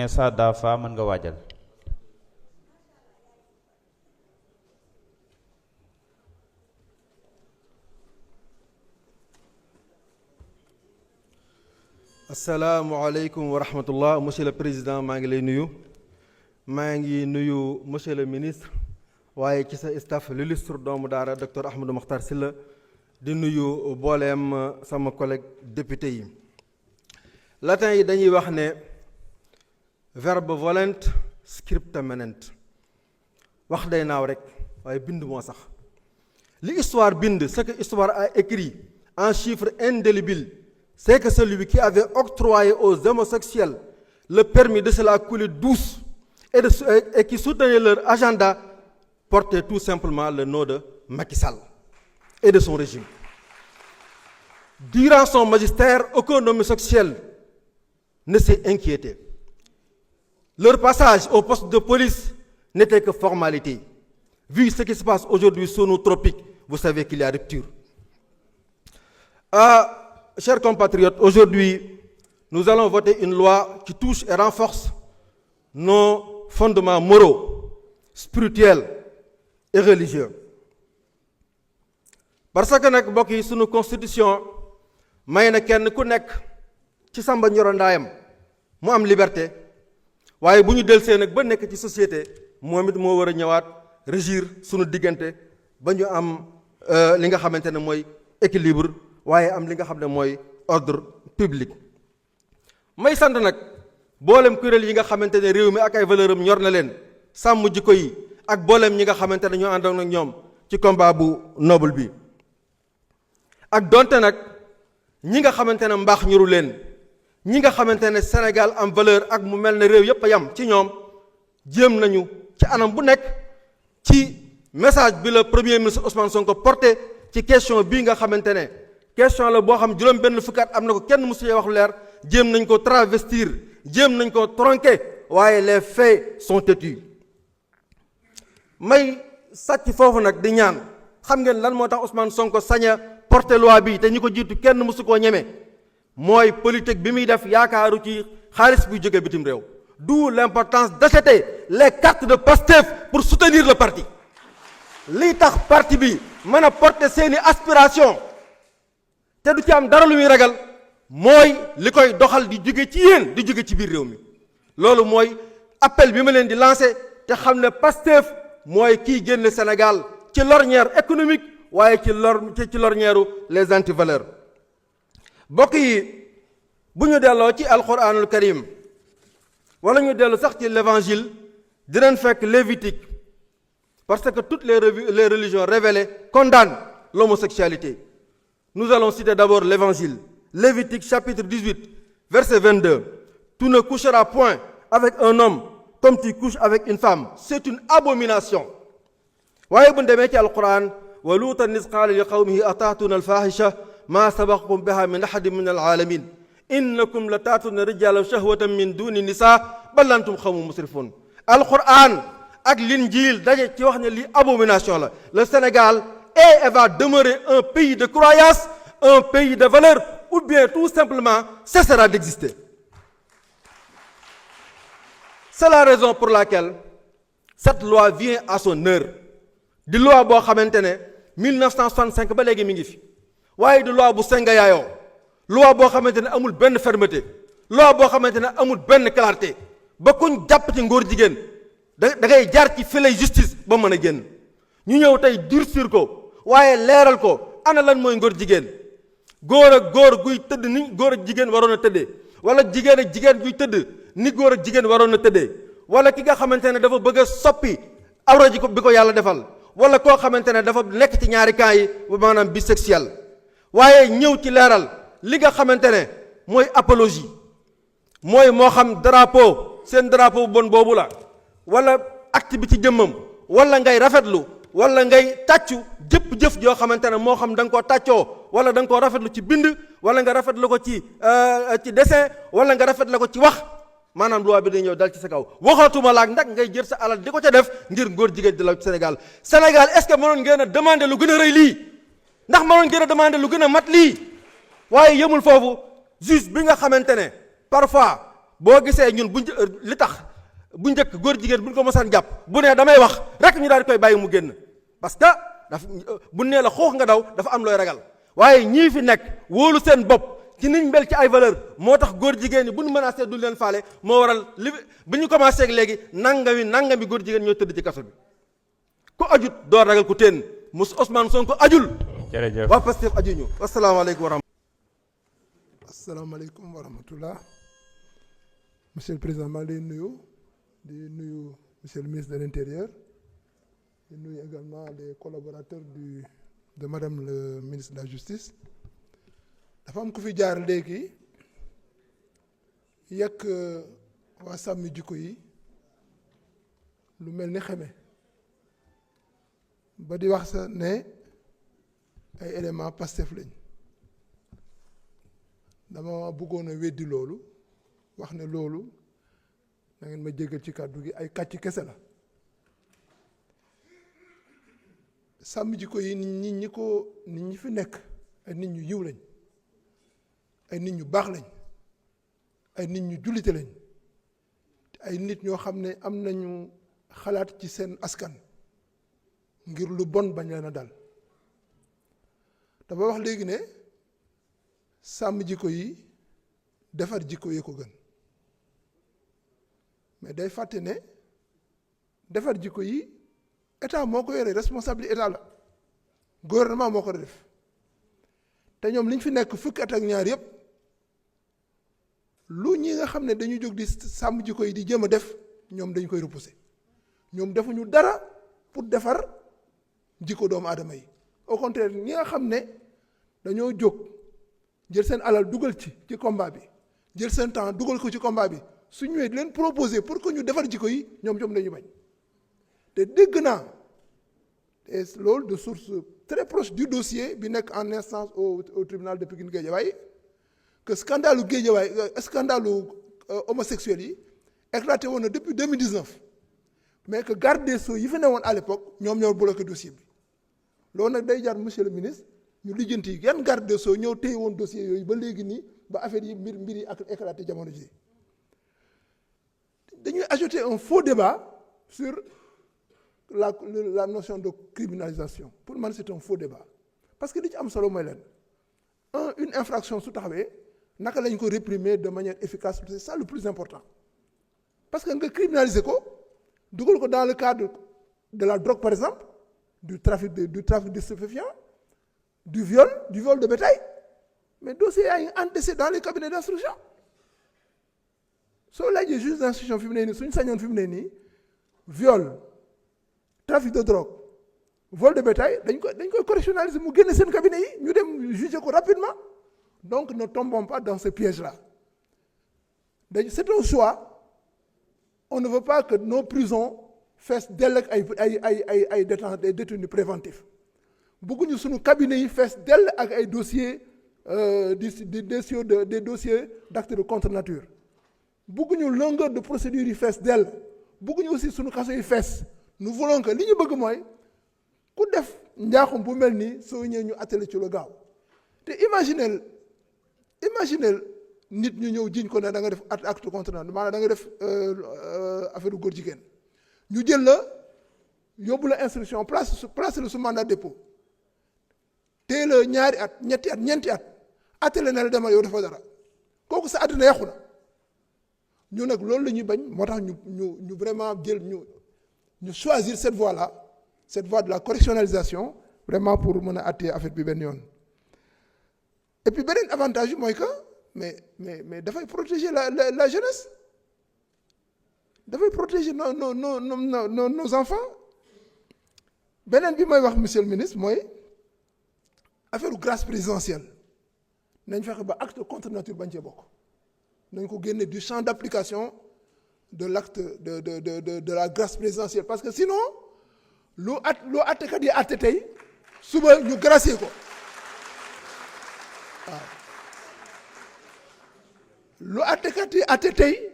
Insa Dafa mën nga waajal. asalaamaaleykum wa rahmatullah. Monsieur le président maa ngi lay nuyu. maa ngi nuyu monsieur le ministre waaye ci sa staff l'illustre doomu daara docteur Ahmadou Makhtar Sylla di nuyu booleem sama collègue député yi. latin yi dañuy wax ne verbe volent scripta manent, wax day naaw rek waaye bind moo sax. li histoire bind, ce que histoire a écrit en chiffres indélébiles, c'est que celui qui avait octroyé aux homosexuels le permis de se la couler douce et qui soutenait leur agenda portait tout simplement le nom de Macky Sall et de son régime. Durant son magistère, aucun homosexuel ne s'est inquiété. Leur passage au poste de police n'était que formalité. Vu ce qui se passe aujourd'hui sur nos tropiques, vous savez qu'il y a rupture. Chers compatriotes, aujourd'hui, nous allons voter une loi qui touche et renforce nos fondements moraux, spirituels et religieux. Parce que nag mbokk yi sunu constitution may na kenn ku nekk ci samba ñoro ndaayam mu am liberté, waaye bu ñu delsee nag ba nekk ci société moom it moo war a ñëwaat régir sunu diggante ba ñu am li nga xamante ne mooy équilibre waaye am li nga xam ne mooy ordre public. may sant nag boolem kuréel yi nga xamante ne réew mi ak ay valeur am ñor na leen, sàmm jikko yi ak boolem ñi nga xamante ne ñoo àndoon ak ñoom ci combat bu noble bi. ak donte nag ñi nga xamante ne mbaax ñuru leen, ñi nga xamante ne Sénégal am valeur ak mu mel ne réew yépp a yam ci ñoom, jéem nañu ci anam bu nekk ci message bi le premier ministre Ousmane Sonko porté ci question bii nga xamante ne question la boo xam juróom benn fukki at am na ko kenn mësu wax lu leer, jéem nañ ko travestir, jéem nañ ko tronquer, waaye les faits sont têtus. may sàcc foofu nag di ñaan, xam ngeen lan moo tax Ousmane Sonko saña porter loi bi te ñi ko jiitu kenn mësu koo ñeme, mooy politique bi muy def yaakaaru ci xaalis buy jóge bitim réew. D'où l'importance d'acheter les cartes de Pastef pour soutenir le parti. lii tax parti bi mën a porter seeni aspiration te du ci am dara lu muy ragal mooy li koy doxal di jóge ci yéen di jóge ci biir réew mi. loolu mooy appel bi ma leen di lancer, te xam ne Pastef mooy kiy génne Sénégal ci l'ornière économique waaye ci l'ornière les antivaleurs. bokk yi bu ñu delloo ci alquranul karim wala ñu dellu sax ci l'évangile dinañ fekk Lévitique, parce que toutes les religions révélées condamnent l'homosexualité. Nous allons citer d'abord l'évangile. Lévitique chapitre 18, verset 22. Tu ne coucheras point avec un homme comme tu couches avec une femme. C'est une abomination. waaye bu ñu demee ci alquran, wa luutan iz qaala li qawmihi ataatuna alfahisha ma sabaqakum biha min ahadin min alalamin innakum la taatuna rijala shahwatan min duni nisa bal antum qawmun musrifun. alquran ak l'injil daje ci wax ne lii abomination la. Le Sénégal est et va demeurer un pays de croyance, un pays de valeur, ou bien tout simplement cessera d'exister. C'est la raison pour laquelle cette loi vient à son heure. di loi boo xamante ne 1965 ba léegi mi ngi fi, waaye di loi bu senga yaayoo, loi boo xamante ne amul benn fermeté, loi boo xamante ne amul benn clarté, ba kuñ jàpp ci ngóor jigéen da ngay jaar ci filet justice ba mën a génn. ñu ñëw tey durcir ko waaye leeral ko ana lan mooy ngóor jigéen. góor ak góor guy tëdd ni góor ak jigéen waroon a tëddee, wala jigéen ak jigéen guy tëdd ni góor ak jigéen waroon a tëddee, wala ki nga xamante ne dafa bëgg a soppi awra ji ko bi ko yàlla defal, wala koo xamante ne dafa nekk ci ñaari camps yi maanaam bisexuel. waaye ñëw ci leeral li nga xamante ne mooy apologie, mooy moo xam drapeau seen drapeau bon boobu la, wala acte bi ci jëmmam, wala ngay rafetlu wala ngay tàccu jëf joo xamante ne moo xam da nga koo tàccoo wala da nga koo rafetlu ci bind, wala nga rafetlu ko ci dessin, wala nga rafetlu ko ci wax, maanaam loi bi day ñëw dal ci sa kaw. waxatuma laak ndax ngay jël sa alal di ko ca def ngir ngóor jigéen di la Sénégal. Sénégal est-ce que mënoon ngeen a demander lu gën a rëy lii? ndax mënoon ngeen a demander lu gën a mat lii? waaye yemul foofu, juge bi nga xamante ne parfois boo gisee ñun li tax bu njëkk góor jigéen bu ñu ko mosaan jàpp bu nee damay wax rek ñu daal di koy bàyyi mu génn parce que bu nee la xoox nga daw dafa am looy ragal waaye ñii fi nekk wóolu seen bopp ci niñ mel ci ay valeur moo tax góor jigéen ñi bu ñu menacé du leen faale moo waral li bi ñu commencé ak léegi nangami góor jigéen ñoo tëdd ci kaso bi ku ajut doo ragal ku teen mus Ousmane Sonko ajul. jërëjëf waa Pastef ajuñu asalaamaaleykum wa rahmatulah. asalaamaaleykum wa rahmatullah. Monsieur le Président maa ngi lay nuyu di nuyu monsieur le ministre de l'Intérieur di nuyu également les collaborateurs de madame le ministre de la Justice. dafa am ku fi jaar léegi yàq waa sàmm jikko yi lu mel ni xeme ba di wax sa ne ay éléments Pastef lañ dama bëggoon a weddi loolu wax ne loolu da ngeen ma jéggal ci kàddu gi ay kàcc kese la sàmm jikko yi nit ñi fi nekk ay nit ñu yiw lañ ay nit ñu baax lañ ay nit ñu jullite lañ ay nit ñoo xam ne am nañu xalaat ci seen askan ngir lu bon bañ leen a dal dafa wax léegi ne sàmm jikko yi defar jikko yi ko gën mais day fàtte ne defar jikko yi état moo ko yore responsabilité état la gouvernement moo ko def te ñoom liñ fi nekk fukki at ak ñaar yëpp lu ñi nga xam ne dañuy jóg di sàmm jikko yi di jéem a def ñoom dañ koy repousser ñoom defuñu dara pour defar jikko doomu aadama yi au contraire ñi nga xam ne dañoo jóg jël seen alal dugal ci combat bi jël seen temps dugal ko ci combat bi su ñëwee di leen proposer pour que ñu defar jikko yi ñoom dañu bañ te dégg naa te loolu de source très proche du dossier bi nekk en instance au tribunal de Pikine Guédiawaye que scandale homosexuel yi éclaté woon na depuis 2019 mais que garde des Sceaux yi fi newoon à l'époque ñoom ñoo bloqué dossier bi loolu nag day jar monsieur le ministre ñu lijjanti yi yan garde des Sceaux ñëw téye woon dossier yooyu ba léegi nii ba affaire yi mbir yi ak éclaté jamono ji dañuy ajouter un faux débat sur la notion de criminalisation pour man c'est un faux débat parce que li ci am solo mooy leen une infraction su taxawee naka lañ ko réprimer de manière efficace c'est ça le plus important parce que nga criminaliser ko dugal ko dans le cadre de la drogue par exemple du trafic de stupéfiants du viol de bétail mais dossier yaa ngi encaissé dans les cabinets d'instruction soo laajee juge d'instruction fi mu ne nii suñu sañoon fi mu ne nii viol trafic de drogue vol de bétail dañ koy correctionnaliser mu génne seen cabinet yi ñu dem juger ko rapidement donc ne tombons pas dans ce piège là c'est un choix on ne veut pas que nos prisons fees dell ak ay détenus préventifs bëgguñu suñu cabinet yi fees dell ak ay dossiers des dossiers d'actes de contre nature bëgguñu longueur de procédure yi fees dell bëgguñu aussi suñu kaso yi fees nous voulons que li ñu bëgg mooy ku def njaaxum bu mel nii soo ñëwee ñu attale ci lu gaaw te imaginez nit ñu ñëw jiñ ko ne da nga def acte contre nature maanaam da nga def affaire góor jigéen ñu jël la yóbbu la instruction place la su mandat dépôt téye la ñaari at ñetti at ñeenti at attale na la demal yow dafa dara kooku sa àddina yàqu na ñu nag loolu la ñuy bañ moo tax ñu vraiment jël ñu choisir cette voie de la correctionnalisation vraiment pour mën a àttee affaire bi benn yoon et puis beneen avantage bi mooy que mais dafay protéger la jeunesse dafay protéger nos enfants beneen bi mooy wax monsieur le ministre mooy affaire grâce présidentielle nañ fexe ba acte contre nature bañ cee bokk nañ ko génne du champ d'application de l'acte de la grâce présidentielle parce que sinon lu attekat yi atte tey suba ñu gracier ko waaw lu attekat yi atte tey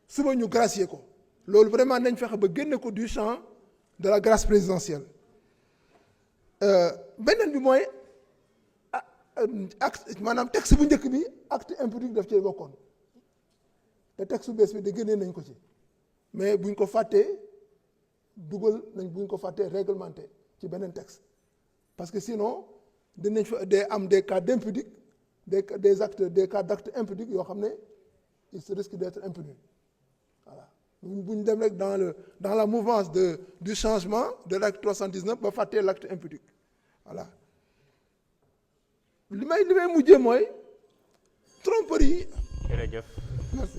suba ñu gracier ko loolu vraiment nañ fexe ba génne ko du champ de la grâce présidentielle beneen bi mooy acte maanaam texte bu njëkk bi acte impudique daf cee bokkoon te texte bees bi de génnee nañ ko ci mais buñ ko fàttee dugal nañ buñ ko fàttee réglementé ci beneen texte parce que sinon dinañ fa am des cas d'impudique des actes des cas d'actes impudiques yoo xam ne il se risque d'être impuni voilà buñ dem rek dans la mouvance du changement de l'acte 319 ba fàttee l'acte impudique voilà li may mujjee mooy tromperie yi. jërëjëf merci.